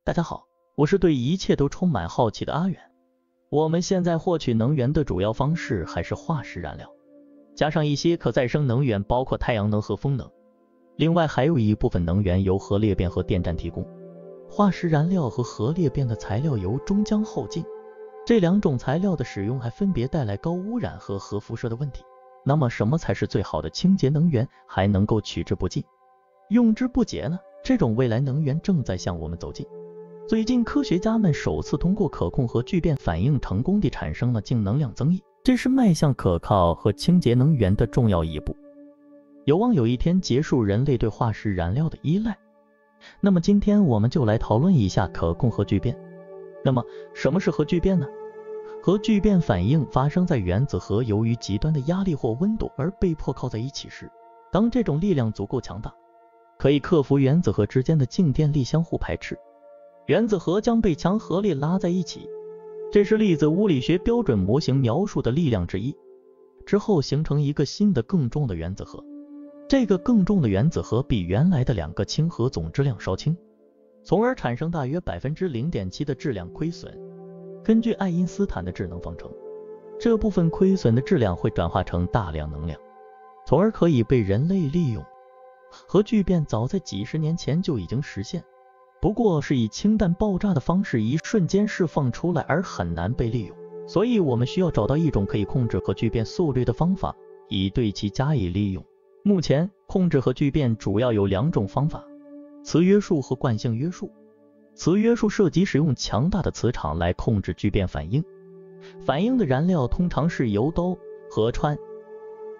大家好，我是对一切都充满好奇的阿远。我们现在获取能源的主要方式还是化石燃料，加上一些可再生能源，包括太阳能和风能。另外还有一部分能源由核裂变和电站提供。化石燃料和核裂变的材料由终将耗尽，这两种材料的使用还分别带来高污染和核辐射的问题。那么什么才是最好的清洁能源，还能够取之不尽、用之不竭呢？这种未来能源正在向我们走近。最近科学家们首次通过可控核聚变反应成功地产生了净能量增益，这是迈向可靠和清洁能源的重要一步，有望有一天结束人类对化石燃料的依赖。那么今天我们就来讨论一下可控核聚变。那么什么是核聚变呢？核聚变反应发生在原子核由于极端的压力或温度而被迫靠在一起时，当这种力量足够强大，可以克服原子核之间的静电力相互排斥，原子核将被强合力拉在一起，这是粒子物理学标准模型描述的力量之一。之后形成一个新的更重的原子核，这个更重的原子核比原来的两个氢核总质量稍轻，从而产生大约 0.7% 的质量亏损。根据爱因斯坦的质能方程，这部分亏损的质量会转化成大量能量，从而可以被人类利用。核聚变早在几十年前就已经实现，不过是以氢弹爆炸的方式一瞬间释放出来，而很难被利用。所以我们需要找到一种可以控制核聚变速率的方法，以对其加以利用。目前控制核聚变主要有两种方法：磁约束和惯性约束。磁约束涉及使用强大的磁场来控制聚变反应，反应的燃料通常是由氘、和氚、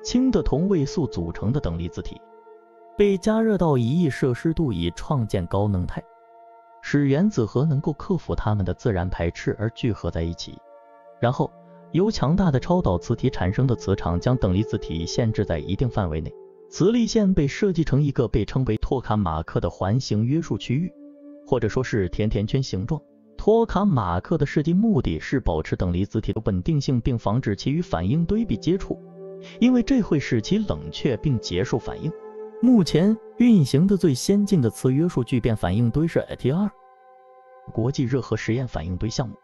氢的同位素组成的等离子体，被加热到1亿摄氏度以创建高能态，使原子核能够克服它们的自然排斥而聚合在一起。然后由强大的超导磁体产生的磁场将等离子体限制在一定范围内，磁力线被设计成一个被称为托卡马克的环形约束区域，或者说是甜甜圈形状。托卡马克的设计目的是保持等离子体的稳定性，并防止其与反应堆壁接触，因为这会使其冷却并结束反应。目前运行的最先进的磁约束聚变反应堆是 ITER 国际热核实验反应堆项目，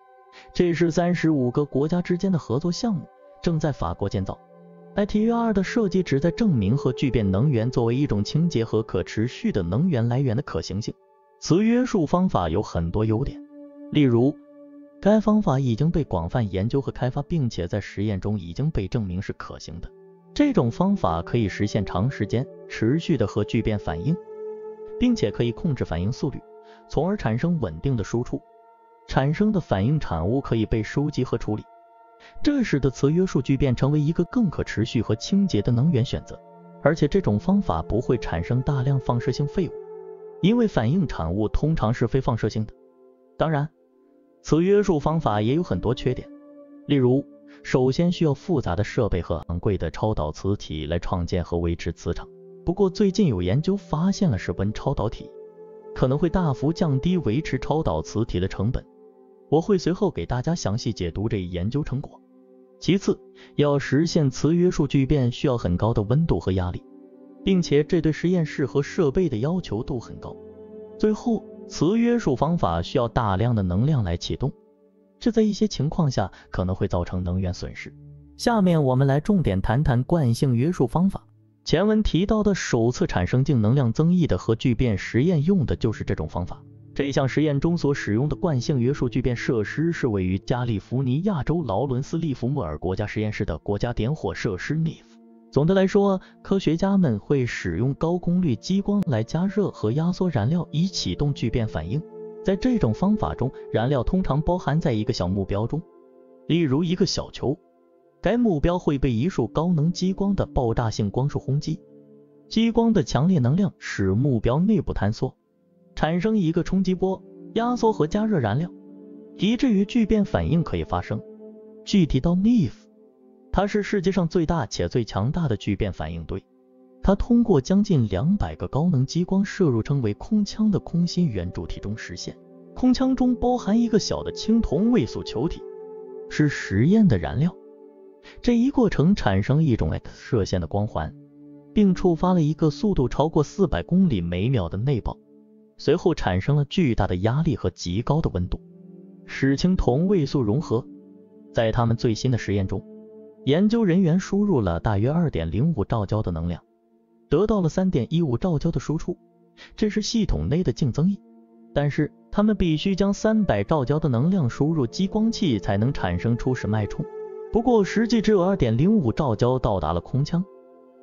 这是35个国家之间的合作项目，正在法国建造。ITER 的设计旨在证明核聚变能源作为一种清洁和可持续的能源来源的可行性。磁约束方法有很多优点，例如该方法已经被广泛研究和开发，并且在实验中已经被证明是可行的。这种方法可以实现长时间持续的核聚变反应，并且可以控制反应速率，从而产生稳定的输出。产生的反应产物可以被收集和处理，这使得磁约束聚变成为一个更可持续和清洁的能源选择。而且这种方法不会产生大量放射性废物，因为反应产物通常是非放射性的。当然，磁约束方法也有很多缺点，例如首先需要复杂的设备和昂贵的超导磁体来创建和维持磁场。不过最近有研究发现了室温超导体可能会大幅降低维持超导磁体的成本，我会随后给大家详细解读这一研究成果。其次，要实现磁约束聚变需要很高的温度和压力，并且这对实验室和设备的要求都很高。最后，磁约束方法需要大量的能量来启动，这在一些情况下可能会造成能源损失。下面我们来重点谈谈惯性约束方法。前文提到的首次产生净能量增益的核聚变实验用的就是这种方法。这项实验中所使用的惯性约束聚变设施是位于加利福尼亚州劳伦斯利弗莫尔国家实验室的国家点火设施 NIF。总的来说，科学家们会使用高功率激光来加热和压缩燃料以启动聚变反应。在这种方法中，燃料通常包含在一个小目标中，例如一个小球。该目标会被一束高能激光的爆炸性光束轰击，激光的强烈能量使目标内部坍缩，产生一个冲击波，压缩和加热燃料，以至于聚变反应可以发生。具体到 NIF， 它是世界上最大且最强大的聚变反应堆，它通过将近200个高能激光射入称为空腔的空心圆柱体中实现。空腔中包含一个小的氢同位素球体，是实验的燃料。这一过程产生一种 X 射线的光环，并触发了一个速度超过400公里每秒的内爆。随后产生了巨大的压力和极高的温度，使氢同位素融合。在他们最新的实验中，研究人员输入了大约 2.05 兆焦的能量，得到了 3.15 兆焦的输出，这是系统内的净增益。但是他们必须将300兆焦的能量输入激光器才能产生初始脉冲，不过实际只有 2.05 兆焦到达了空腔，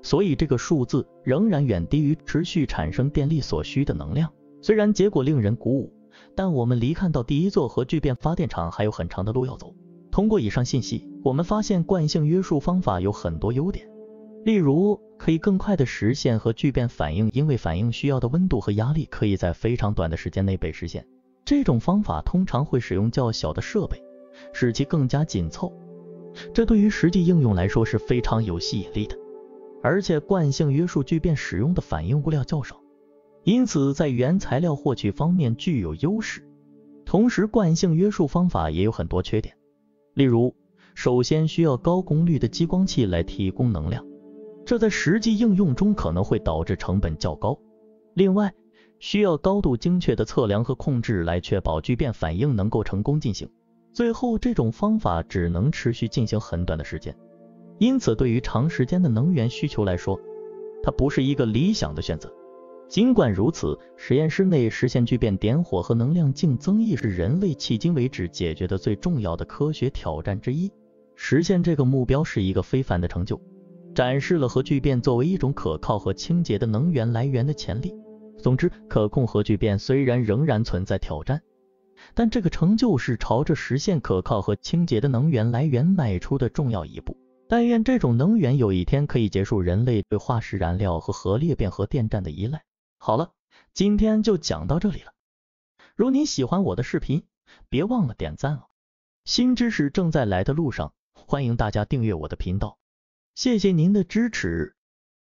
所以这个数字仍然远低于持续产生电力所需的能量。虽然结果令人鼓舞，但我们离看到第一座核聚变发电厂还有很长的路要走。通过以上信息，我们发现惯性约束方法有很多优点，例如可以更快地实现核聚变反应，因为反应需要的温度和压力可以在非常短的时间内被实现。这种方法通常会使用较小的设备，使其更加紧凑，这对于实际应用来说是非常有吸引力的。而且惯性约束聚变使用的反应物料较少，因此在原材料获取方面具有优势。同时惯性约束方法也有很多缺点，例如首先需要高功率的激光器来提供能量，这在实际应用中可能会导致成本较高。另外需要高度精确的测量和控制来确保聚变反应能够成功进行。最后这种方法只能持续进行很短的时间，因此对于长时间的能源需求来说，它不是一个理想的选择。尽管如此，实验室内实现聚变点火和能量净增益是人类迄今为止解决的最重要的科学挑战之一。实现这个目标是一个非凡的成就，展示了核聚变作为一种可靠和清洁的能源来源的潜力。总之，可控核聚变虽然仍然存在挑战，但这个成就是朝着实现可靠和清洁的能源来源迈出的重要一步。但愿这种能源有一天可以结束人类对化石燃料和核裂变核电站的依赖。好了，今天就讲到这里了。如您喜欢我的视频，别忘了点赞哦。新知识正在来的路上，欢迎大家订阅我的频道。谢谢您的支持。